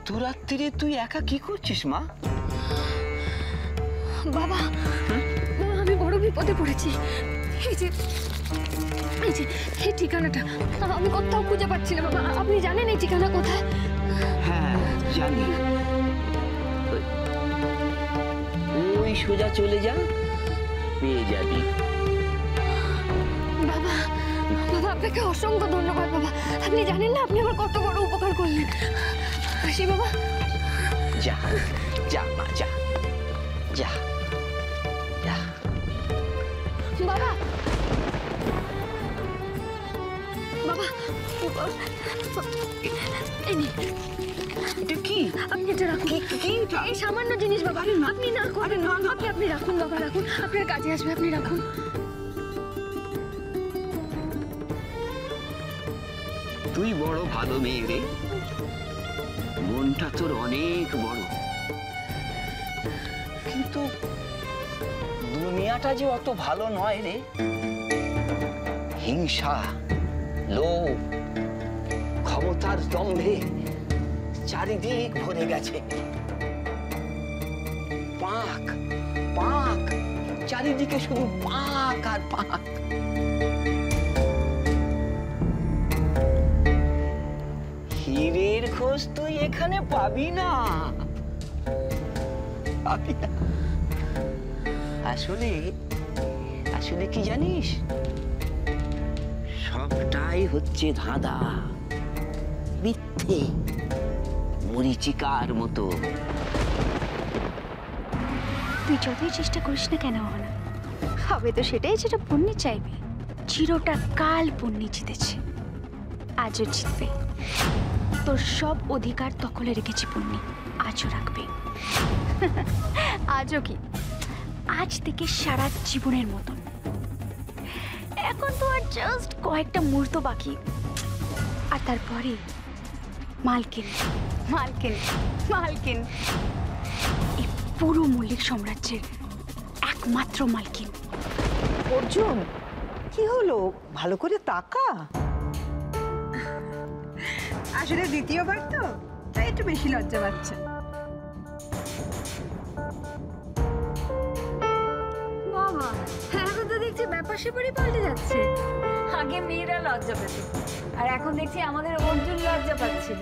এত রাত্রিরে তুই একা কি করছিস মা? বাবা, আমি বড় বিপদে পড়েছি। এই যে এই ঠিকানাটা আমি কোথাও খুঁজে পাচ্ছি না বাবা। আপনি জানেন এই ঠিকানা কোথায়? হ্যাঁ জানি, ওই সোজা চলে যা, পেয়ে যাবি। বাবা, আপনাকে অসংখ্য ধন্যবাদ বাবা। আপনি জানেন না আপনি আমার কত বড় উপকার করলেন। আসি বাবা। যা যা মা, যা যা যা। বাবা, বাবা, এটা কি? আপনি এটা রাখুন। এই সামান্য জিনিস বাবা, আপনি না করবেন। আপনি রাখুন বাবা, রাখুন, আপনার কাজে আসবে, আপনি রাখুন। তুই বড় ভালো মেয়ে রে, মনটা তোর অনেক বড়, কিন্তু দুনিয়াটা যে অত ভালো নয় রে। হিংসা, লোভ, ক্ষমতার দম্ভে চারিদিক ভরে গেছে। পাক পাক, চারিদিকে শুধু পাক আর পাক। হীরের খোঁজ তুই এখানে পাবি না, পাবি না। আসলে আসলে কি জানিস, সবটাই হচ্ছে ধাঁধা, মিথ্যে, মরিচিকার মতো। তুই যতই চেষ্টা করিস না কেন না, হবে তো সেটাই যেটা পূর্ণি চাইবে। চিরটা কাল পূর্ণি জিতেছে, আজও জিতবে। তোর সব অধিকার দখলে রেখেছি পূর্ণি, আজও রাখবে। আজও কি, আজ থেকে সারা জীবনের মতন। এখন তো আর জাস্ট কয়েকটা মুহূর্ত বাকি, আর তারপরে মালকিন মালকিন মালকিন, এই পুরো মল্লিক সাম্রাজ্যের একমাত্র মালকিন। অর্জুন, কি হলো? ভালো করে তাকা। আসলে দ্বিতীয়বার তো, তাই একটু বেশি লজ্জা পাচ্ছে। বাবা, এখন তো দেখছি ব্যাপার সেপারই পাল্টে যাচ্ছে। আগে মেয়েরা লজ্জা পেত, আর এখন দেখছি আমাদের অর্জুন লজ্জা পাচ্ছে।